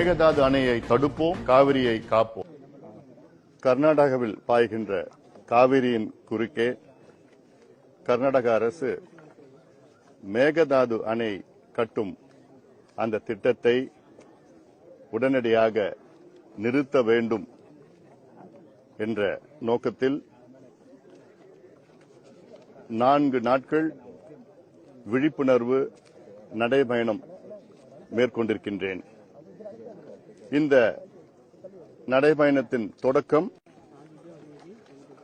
மேகதாது அணையை தடுப்போம், காவிரியை காப்போம். கர்நாடகாவில் பாய்கின்ற காவிரியின் குறுக்கே கர்நாடக அரசு மேகதாது அணை கட்டும் அந்த திட்டத்தை உடனடியாக நிறுத்த வேண்டும் என்ற நோக்கத்தில் 4 நாட்கள் விழிப்புணர்வு நடைபயணம் மேற்கொண்டிருக்கின்றேன். இந்த நடைபயணத்தின் தொடக்கம்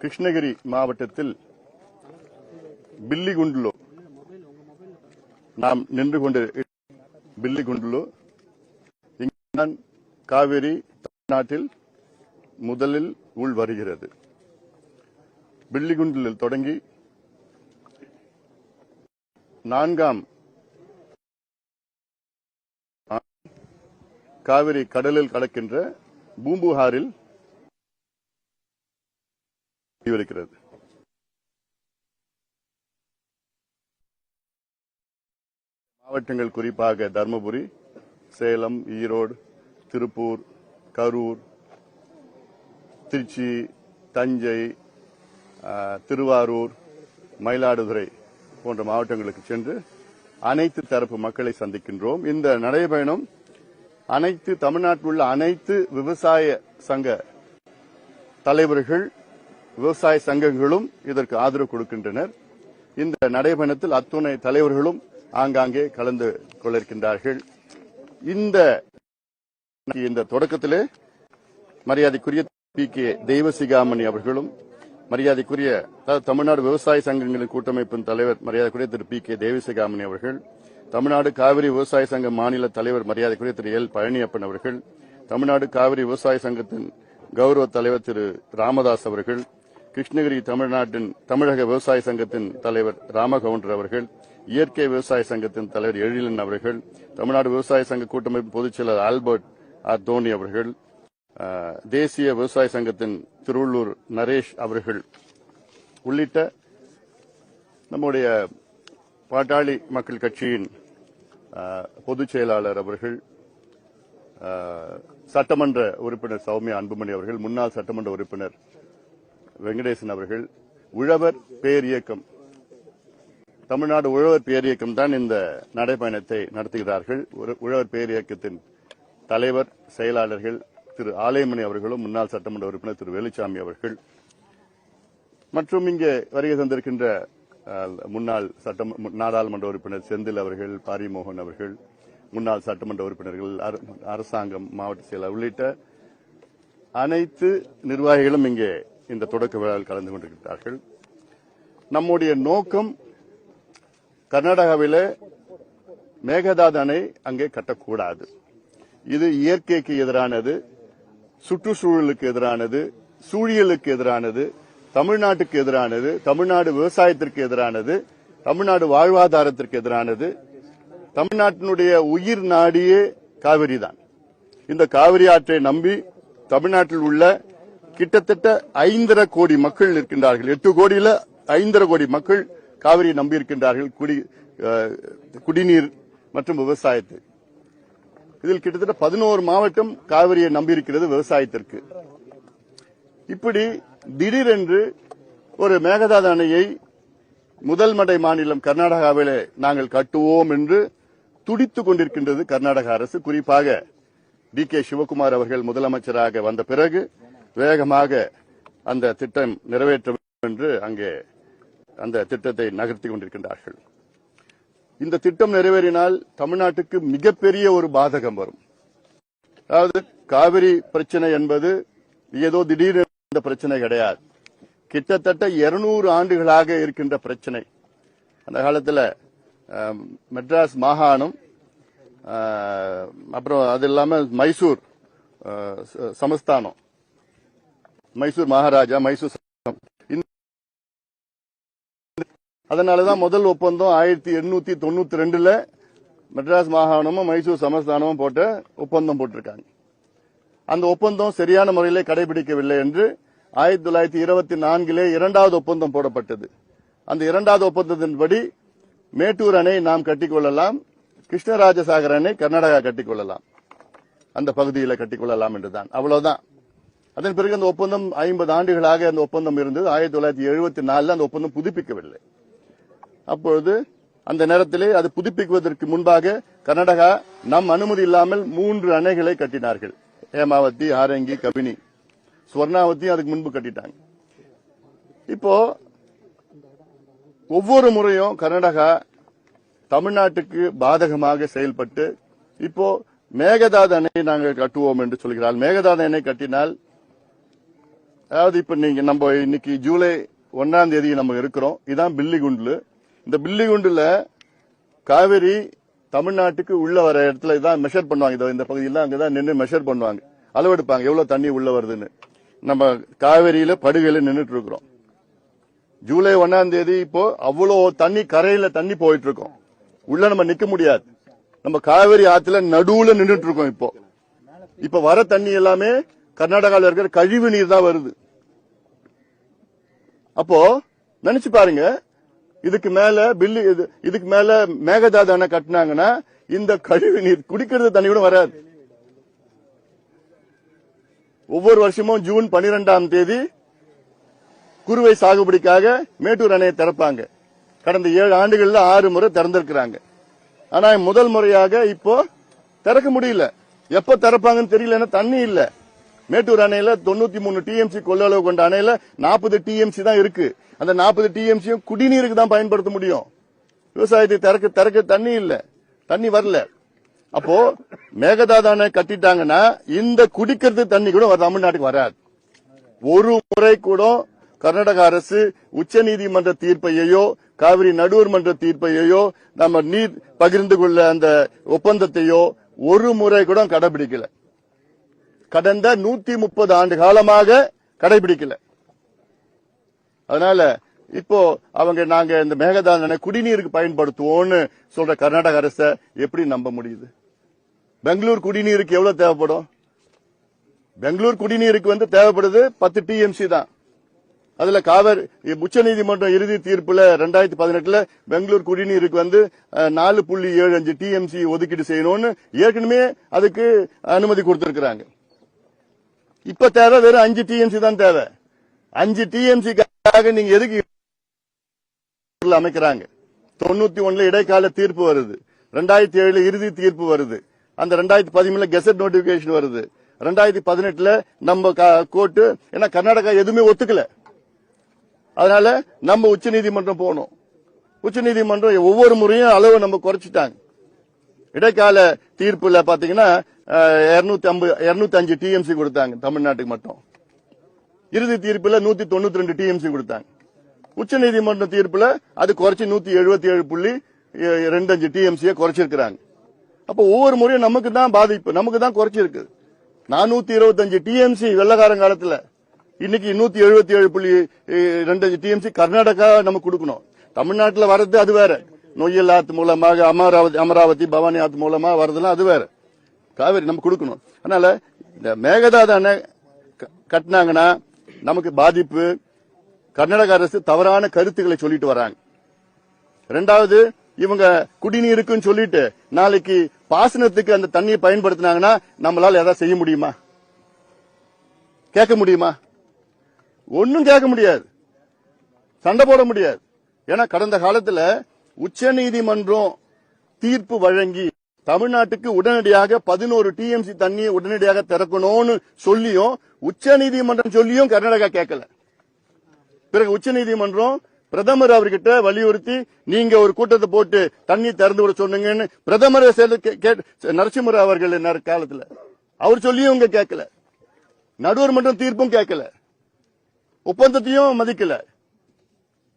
கிருஷ்ணகிரி மாவட்டத்தில் பில்லிகுண்டுலு நாம் நின்று கொண்டு பில்லிகுண்டுலு இங்குதான் காவிரி தமிழ்நாட்டில் முதலில் உள் வருகிறது. பில்லிகுண்டில் தொடங்கி 4ஆம் காவிரி கடலில் கலக்கின்ற பூம்புகாரில் இருக்கிறது. மாவட்டங்கள் குறிப்பாக தருமபுரி, சேலம், ஈரோடு, திருப்பூர், கரூர், திருச்சி, தஞ்சை, திருவாரூர், மயிலாடுதுறை போன்ற மாவட்டங்களுக்கு சென்று அனைத்து தரப்பு மக்களை சந்திக்கின்றோம். இந்த நடைபயணம் அனைத்து தமிழ்நாட்டில் உள்ள அனைத்து விவசாய சங்க தலைவர்கள், விவசாய சங்கங்களும் இதற்கு ஆதரவு கொடுக்கின்றனர். இந்த நடைபயணத்தில் அத்துணை தலைவர்களும் ஆங்காங்கே கலந்து கொள்ளிருக்கின்றார்கள். இந்த தொடக்கத்திலே மரியாதைக்குரிய பி.கே. தெய்வசிகாமணி அவர்களும், மரியாதைக்குரிய தமிழ்நாடு விவசாய சங்கங்களின் கூட்டமைப்பின் தலைவர் மரியாதைக்குரிய திரு பி.கே. தெய்வசிகாமணி அவர்கள், தமிழ்நாடு காவிரி விவசாய சங்க மாநில தலைவர் மரியாதைக்குரிய திரு எல். பழனியப்பன் அவர்கள், தமிழ்நாடு காவிரி விவசாய சங்கத்தின் கௌரவ தலைவர் திரு ராமதாஸ் அவர்கள், கிருஷ்ணகிரி தமிழக விவசாய சங்கத்தின் தலைவர் ராமகவுண்டர் அவர்கள், இயற்கை விவசாய சங்கத்தின் தலைவர் எழிலன் அவர்கள், தமிழ்நாடு விவசாய சங்க கூட்டமைப்பு பொதுச் செயலர் ஆல்பர்ட் ஆர். தோனி அவர்கள், தேசிய விவசாய சங்கத்தின் திருவள்ளூர் நரேஷ் அவர்கள் உள்ளிட்ட நம்முடைய பாட்டாளி மக்கள் கட்சியின் பொதுச் செயலாளர் அவர்கள், சட்டமன்ற உறுப்பினர் சௌமியா அன்புமணி அவர்கள், முன்னாள் சட்டமன்ற உறுப்பினர் வெங்கடேசன் அவர்கள், உழவர் பேரியக்கம், தமிழ்நாடு உழவர் பேரியக்கம் தான் இந்த நடைபயணத்தை நடத்துகிறார்கள். உழவர் பேரியக்கத்தின் தலைவர் செயலாளர்கள் திரு ஆலைமணி அவர்களும், முன்னாள் சட்டமன்ற உறுப்பினர் திரு வேலுச்சாமி அவர்கள் மற்றும் இங்கே வருகை தந்திருக்கின்ற முன்னாள் நாடாளுமன்ற உறுப்பினர் செந்தில் அவர்கள், பாரிமோகன் அவர்கள், முன்னாள் சட்டமன்ற உறுப்பினர்கள், அரசாங்கம், மாவட்ட செயலர் உள்ளிட்ட அனைத்து நிர்வாகிகளும் இங்கே இந்த தொடக்க விழாவில் கலந்து கொண்டிருக்கிறார்கள். நம்முடைய நோக்கம் கர்நாடகாவிலே மேகதாது அணை அங்கே கட்டக்கூடாது. இது இயற்கைக்கு எதிரானது, சுற்றுச்சூழலுக்கு எதிரானது, சூழியலுக்கு எதிரானது, தமிழ்நாட்டுக்கு எதிரானது, தமிழ்நாடு விவசாயத்திற்கு எதிரானது, தமிழ்நாடு வாழ்வாதாரத்திற்கு எதிரானது. தமிழ்நாட்டினுடைய உயிர் நாடியே காவிரி தான். இந்த காவிரி ஆற்றை நம்பி தமிழ்நாட்டில் உள்ள கிட்டத்தட்ட 5.5 கோடி மக்கள் இருக்கின்றார்கள். 8 கோடியில 5.5 கோடி மக்கள் காவிரியை நம்பியிருக்கின்றார்கள், குடிநீர் மற்றும் விவசாயத்தை. இதில் கிட்டத்தட்ட 11 மாவட்டம் காவிரியை நம்பியிருக்கிறது விவசாயத்திற்கு. இப்படி திடீரென்று ஒரு மேகதாது அணையை முதல் மடை மாநிலம் கர்நாடகாவிலே நாங்கள் கட்டுவோம் என்று துடித்துக் கொண்டிருக்கின்றது கர்நாடக அரசு. குறிப்பாக டி.கே. சிவகுமார் அவர்கள் முதலமைச்சராக வந்த பிறகு வேகமாக அந்த திட்டம் நிறைவேற்ற வேண்டும் என்று அங்கே அந்த திட்டத்தை நகர்த்தி கொண்டிருக்கின்றார்கள். இந்த திட்டம் நிறைவேறினால் தமிழ்நாட்டுக்கு மிகப்பெரிய ஒரு பாதகம் வரும். அதாவது காவிரி பிரச்சனை என்பது ஏதோ திடீர் பிரச்சனை கிடையாது. கிட்டத்தட்ட 200 ஆண்டுகளாக இருக்கின்ற பிரச்சனை. அந்த காலத்தில் மெட்ராஸ் மாகாணம், அப்புறம் அது இல்லாம மைசூர் சமஸ்தானம், மைசூர் மகாராஜா, மைசூர் அதனாலதான் முதல் ஒப்பந்தம் 1892 மெட்ராஸ் மாகாணமும் மைசூர் சமஸ்தானமும் போட்ட ஒப்பந்தம் போட்டிருக்காங்க. அந்த ஒப்பந்தம் சரியான முறையிலே கடைபிடிக்கவில்லை என்று 1924 இரண்டாவது ஒப்பந்தம் போடப்பட்டது. அந்த இரண்டாவது ஒப்பந்தத்தின்படி மேட்டூர் அணை நாம் கட்டிக்கொள்ளலாம், கிருஷ்ணராஜசாகர் அணை கர்நாடகா கட்டிக்கொள்ளலாம். அந்த பகுதியில் கட்டிக்கொள்ளலாம் என்றுதான். அவ்வளவுதான். அதன் பிறகு அந்த ஒப்பந்தம் 50 ஆண்டுகளாக அந்த ஒப்பந்தம் இருந்தது. 1974 அந்த ஒப்பந்தம் புதுப்பிக்கவில்லை. அப்பொழுது அந்த நேரத்திலே அது புதுப்பிக்குவதற்கு முன்பாக கர்நாடகா நம் அனுமதி இல்லாமல் 3 அணைகளை கட்டினார்கள். ஹேமாவதி, ஆரங்கி, கபினி, ஸ்வர்ணாவதியும் அதுக்கு முன்பு கட்டிட்டாங்க. இப்போ ஒவ்வொரு முறையும் கர்நாடகா தமிழ்நாட்டுக்கு பாதகமாக செயல்பட்டு இப்போ மேகதாது அணை நாங்கள் கட்டுவோம் என்று சொல்கிறார். மேகதாது அணை கட்டினால், அதாவது இப்ப நம்ம இன்னைக்கு ஜூலை 1ஆம் தேதி நம்ம இருக்கிறோம். இதான் பில்லிகுண்டு. இந்த பில்லிகுண்டுல காவிரி தமிழ்நாட்டுக்கு உள்ள வர இடத்துல இதான் மெஷர் பண்ணுவாங்க. இந்த பகுதியில் அங்கதான் நின்று மெஷர் பண்ணுவாங்க, அளவெடுப்பாங்க எவ்வளவு தண்ணி உள்ள வருதுன்னு. நம்ம காவிரியில படுகையில நின்றுட்டு இருக்கிறோம். ஜூலை 1ஆம் தேதி இப்போ அவ்வளோ தண்ணி, கரையில தண்ணி போயிட்டு இருக்கோம். உள்ள நம்ம நிக்க முடியாது. நம்ம காவிரி ஆத்துல நடுவுல நின்றுட்டு இருக்கோம். இப்ப வர தண்ணி எல்லாமே கர்நாடகாவில் இருக்கிற கழிவு நீர் தான் வருது. அப்போ நினைச்சு பாருங்க, இதுக்கு மேல மேகதாது அணை கட்டினாங்கன்னா இந்த கழிவு நீர் குடிக்கிறது தண்ணி கூட வராது. ஒவ்வொரு வருஷமும் ஜூன் 12ஆம் தேதி குறுவை சாகுபடிக்காக மேட்டூர் அணையை திறப்பாங்க. கடந்த 7 ஆண்டுகள்ல 6 முறை திறந்திருக்கிறாங்க. ஆனா முதல் முறையாக இப்போ திறக்க முடியல. எப்ப திறப்பாங்கன்னு தெரியல, தண்ணி இல்ல. மேட்டூர் அணையில 93 டிஎம்சி கொள்ளளவு கொண்ட அணையில 40 டிஎம்சி தான் இருக்கு. அந்த 40 டிஎம்சியும் குடிநீருக்கு தான் பயன்படுத்த முடியும். விவசாயத்தை திறக்க தண்ணி இல்ல, தண்ணி வரல. அப்போ மேகதாது அணை கட்டிட்டாங்கன்னா இந்த குடிக்கிறது தண்ணி கூட தமிழ்நாட்டுக்கு வராது. ஒரு முறை கூட கர்நாடக அரசு உச்சநீதிமன்ற தீர்ப்பையோ காவிரி நடுவர் மன்ற தீர்ப்பையோ நம்ம நீர் பகிர்ந்து கொள்ள அந்த ஒப்பந்தத்தையோ ஒரு முறை கூட கடைபிடிக்கல. கடந்த 130 ஆண்டு காலமாக கடைபிடிக்கல. அதனால இப்போ நாங்க இந்த மேகதாது குடிநீருக்கு பயன்படுத்துவோம்னு சொல்ற கர்நாடக அரசை எப்படி நம்ப முடியுது? பெங்களூர் குடிநீருக்கு எவ்வளவு தேவைப்படும்? பெங்களூர் குடிநீருக்கு தேவைப்படுது 10 டிஎம்சி தான். அதுல காவிரி உச்சநீதிமன்றம் இறுதி தீர்ப்புல 2018 பெங்களூர் குடிநீருக்கு 4.75 டிஎம்சி ஒதுக்கீடு செய்யணும்னு ஏற்கனவே அதுக்கு அனுமதி கொடுத்திருக்கிறாங்க. இப்ப தேவை வெறும் 5 டிஎம்சி தான் தேவை. 5 டிஎம்சிக்காக நீங்க எதுக்கு அமைக்கிறாங்க? 91 இடைக்கால தீர்ப்பு வருது, 2007 இறுதி தீர்ப்பு வருது, அந்த 2013 கெசட் நோட்டிபிகேஷன் வருது, 2018 நம்ம கோர்ட்டு. ஏன்னா கர்நாடகா எதுவுமே ஒத்துக்கல. அதனால நம்ம உச்சநீதிமன்றம் போனோம். உச்சநீதிமன்றம் ஒவ்வொரு முறையும் அளவு நம்ம குறைச்சிட்டாங்க. இடைக்கால தீர்ப்புல பாத்தீங்கன்னா 205 டிஎம்சி கொடுத்தாங்க தமிழ்நாட்டுக்கு மட்டும். இறுதி தீர்ப்புல 192 டிஎம்சி கொடுத்தாங்க. உச்சநீதிமன்ற தீர்ப்புல அது குறைச்சி 177.25 டிஎம்சியை குறைச்சிருக்கிறாங்க. அப்ப ஒவ்வொரு முறையும் நமக்கு தான் பாதிப்பு, நமக்கு தான் குறைச்சிருக்கு. 425 டிஎம்சி வெள்ளக்காரங்காலத்துல, இன்னைக்கு 177.25 டிஎம்சி கர்நாடகா நமக்கு கொடுக்கணும். தமிழ்நாட்டில் வர்றது அது வேற, நொய்யல் ஆத்து மூலமாக அமராவதி பவானி ஆத்து மூலமா வருதுலாம் அது வேற. காவிரி நம்ம கொடுக்கணும். அதனால இந்த மேகதாது அணை கட்டினாங்கன்னா நமக்கு பாதிப்பு. கர்நாடக அரசு தவறான கருத்துக்களை சொல்லிட்டு வராங்க. 2வது, இவங்க குடிநீருக்குன்னு சொல்லிட்டு நாளைக்கு பாசனத்துக்கு அந்த தண்ணியை பயன்படுத்தினாங்கன்னா நம்மளால ஏதாவது செய்ய முடியுமா? கேட்க முடியுமா? ஒன்னும் கேட்க முடியாது, சண்டை போட முடியாது. ஏன்னா கடந்த காலத்துல உச்சநீதிமன்றம் தீர்ப்பு வழங்கி தமிழ்நாட்டுக்கு உடனடியாக 11 டிஎம்சி தண்ணியை உடனடியாக திறக்கணும்னு சொல்லியும் உச்சநீதிமன்றம் சொல்லியும் கர்நாடகா கேட்கல. பிறகு உச்சநீதிமன்றம் பிரதமர் அவர்கிட்ட வலியுறுத்தி நீங்க ஒரு கூட்டத்தை போட்டு தண்ணி திறந்து விட சொன்னீங்கன்னு பிரதமர் நரசிம்மராவ் அவர்கள் காலத்துல அவர் சொல்லியும் இவங்க கேட்கல. நடுவர் மன்றம் தீர்ப்பும் கேட்கல, ஒப்பந்தத்தையும் மதிக்கல.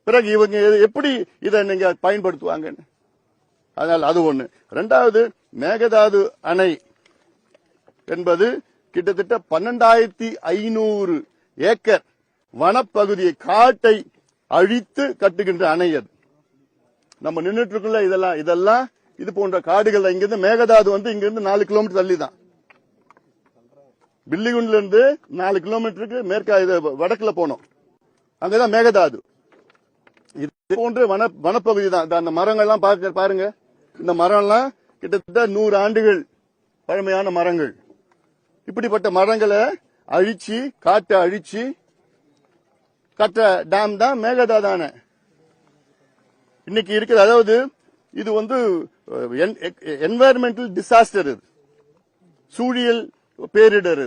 பிறகு இவங்க எப்படி இதை நீங்க பயன்படுத்துவாங்கன்னு. அதனால அது ஒண்ணு. 2வது, மேகதாது அணை என்பது கிட்டத்தட்ட 12,500 ஏக்கர் வனப்பகுதியை, காட்டை அழித்து கட்டுகின்ற அணை அது. நம்ம நின்றுட்டு இருக்குல்ல, இதெல்லாம் இது போன்ற காடுகள். இங்கிருந்து மேகதாது இங்கிருந்து 4 கிலோமீட்டர் தள்ளி தான். பில்லிகுண்ட்ல இருந்து 4 கிலோமீட்டருக்கு வடக்குல போனோம், அங்கதான் மேகதாது. இது போன்ற வனப்பகுதி தான். அந்த மரங்கள்லாம் பாருங்க, இந்த மரம்லாம் கிட்டத்தட்ட 100 ஆண்டுகள் பழமையான மரங்கள். இப்படிப்பட்ட மரங்களை அழிச்சு காட்டை அழிச்சு கட்ட டேம் தான் மேகதா தானே இன்னைக்கு இருக்குது. அதாவது இது வந்து என்வாயர்மெண்டல் டிசாஸ்டர், இது சூழியல் பேரிடர்.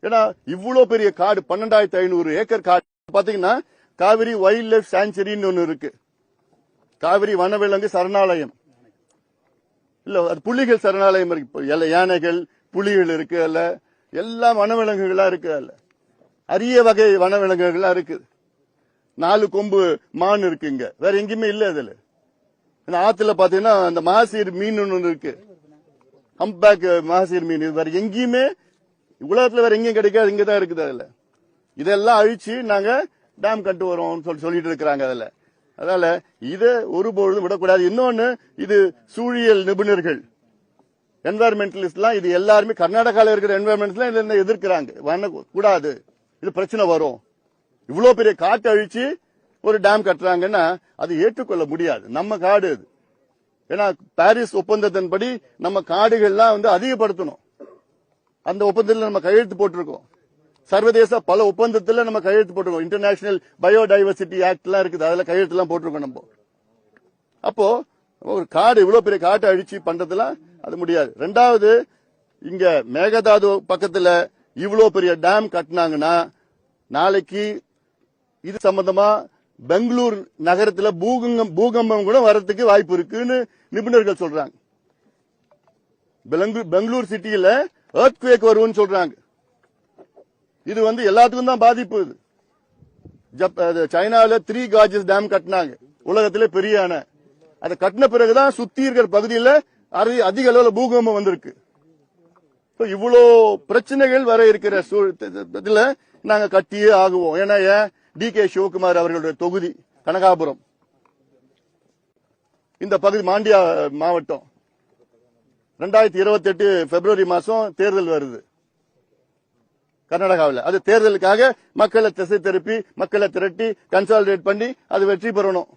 ஏன்னா இவ்வளவு பெரிய காடு 12,500 ஏக்கர் காடு பாத்தீங்கன்னா காவிரி வைல்ட் லைஃப் சாங்சுரின்னு ஒன்னு இருக்கு, காவிரி வனவிலங்கு சரணாலயம். இல்ல அது புலிகள் சரணாலயம் இருக்கு, யானைகள் புலிகள் இருக்கு, அல்ல எல்லா வனவிலங்குகளா இருக்கு, அல்ல அரிய வகை வனவிலங்குகளா இருக்கு. 4 கொம்பு மான் இருக்கு, இங்க வேற எங்கேயுமே இல்ல. அதுல ஆத்துல பாத்தீங்கன்னா அந்த மகாசீர் மீன் ஒன்று இருக்கு, ஹம்பேக் மகாசீர் மீன், வேற எங்கேயுமே உலகத்துல வேற எங்கேயும் கிடைக்காது, இங்கதான் இருக்குது. அதுல இதெல்லாம் அழிச்சு நாங்க டேம் கட்டு வரோம் சொல்லிட்டு இருக்கிறாங்க. அதுல அதனால இதை ஒருபொழுதும் விடக்கூடாது. இன்னொன்னு, இது சூழியல் நிபுணர்கள் என்வாயர்மெண்டலிஸ்ட்லாம் இது எல்லாருமே கர்நாடகாவில் இருக்கிற என்வாயர்மெண்ட்லாம் இதை எதிர்க்கிறாங்க. கூடாது, இது பிரச்சனை வரும். இவ்வளவு பெரிய காட்டு அழிச்சு ஒரு டேம் கட்டுறாங்கன்னா அது ஏற்றுக்கொள்ள முடியாது. நம்ம காடு அது. ஏன்னா பாரிஸ் ஒப்பந்தத்தின்படி நம்ம காடுகள்லாம் வந்து அதிகப்படுத்தணும். அந்த ஒப்பந்தத்தில் நம்ம கையெழுத்து போட்டிருக்கோம். சர்வதேச பல ஒப்பந்தத்தில் நம்ம கையெழுத்து போட்டிருக்கோம். இன்டர்நேஷனல் பயோடைவர்சிட்டி ஆக்ட் எல்லாம் இருக்குது, அதுல கையெழுத்து எல்லாம் போட்டிருக்கோம் நம்ம. அப்போ ஒரு காடு இவ்வளவு பெரிய காட்டை அழிச்சு பண்றதுலாம் அது முடியாது. ரெண்டாவது, இங்க மேகதாது பக்கத்துல இவ்வளவு பெரிய டேம் கட்டினாங்கன்னா நாளைக்கு இது சம்பந்தமா பெங்களூர் நகரத்துல பூகம்பம் கூட வரதுக்கு வாய்ப்பு இருக்குன்னு நிபுணர்கள் சொல்றாங்க. பெங்களூர் சிட்டியில எர்த்குவேக் வரும்னு சொல்றாங்க. இது வந்து எல்லாத்துக்கும் தான் பாதிப்பு. சைனால 3 கார்ஜஸ் டேம் கட்டினாங்க, உலகத்திலே பெரிய அணை. அதை கட்டின பிறகுதான் சுத்தி இருக்கிற பகுதியில் அதிக அளவில் பூகம்பம் வந்திருக்கு. இவ்வளோ பிரச்சனைகள் வர இருக்கிற இதுல நாங்க கட்டியே ஆகுவோம். ஏன்னா DK சிவகுமார் அவர்களுடைய தொகுதி கனகாபுரம், இந்த பகுதி மாண்டியா மாவட்டம். 2028 பிப்ரவரி மாசம் தேர்தல் வருது கர்நாடகாவில். அது தேர்தலுக்காக மக்களை திசை திருப்பி மக்களை திரட்டி கன்சாலிடேட் பண்ணி அது வெற்றி பெறணும்.